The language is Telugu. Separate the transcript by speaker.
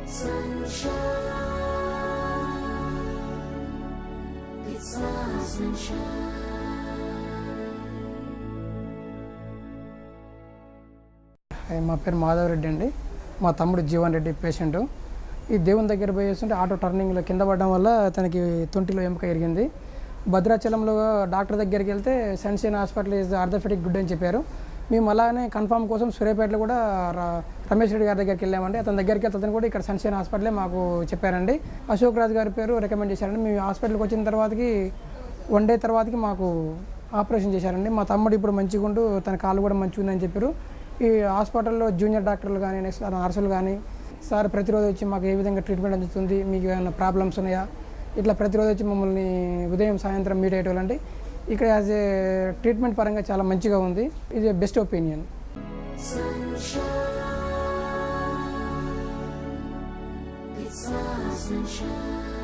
Speaker 1: మా పేరు మాధవ్ రెడ్డి అండి. మా తమ్ముడు జీవన్ రెడ్డి పేషెంటు. ఈ దేవుని దగ్గర పోయి వస్తుంటే ఆటో టర్నింగ్లో కింద పడడం వల్ల తనకి తొంటిలో ఎముక ఇరిగింది. భద్రాచలంలో డాక్టర్ దగ్గరికి వెళ్తే sunshine hospital is orthopedic good అని చెప్పారు. మేము అలానే కన్ఫామ్ కోసం సూర్యాపేటలో కూడా రమేష్ రెడ్డి గారి దగ్గరికి వెళ్ళామండి. అతని దగ్గరికి వెళ్తే అతను కూడా ఇక్కడ సన్షైన్ హాస్పిటలే మాకు చెప్పారండి. అశోక్ రాజు గారి పేరు రికమెండ్ చేశారండి. మేము హాస్పిటల్కి వచ్చిన తర్వాతకి 1 డే తర్వాతకి మాకు ఆపరేషన్ చేశారండి. మా తమ్ముడు ఇప్పుడు మంచిగా ఉంటూ తన కాలు కూడా మంచిగా ఉందని చెప్పారు. ఈ హాస్పిటల్లో జూనియర్ డాక్టర్లు కానీ నెక్స్ట్ నర్సులు కానీ సార్ ప్రతిరోజు వచ్చి మాకు ఏ విధంగా ట్రీట్మెంట్ అందుతుంది, మీకు ఏమైనా ప్రాబ్లమ్స్ ఉన్నాయా, ఇట్లా ప్రతిరోజు వచ్చి మమ్మల్ని ఉదయం సాయంత్రం మీట్ అయ్యేటోళ్ళండి. ఇక్కడ యాజ్ ఏ ట్రీట్మెంట్ పరంగా చాలా మంచిగా ఉంది. ఇది బెస్ట్ ఒపీనియన్. Sunshine.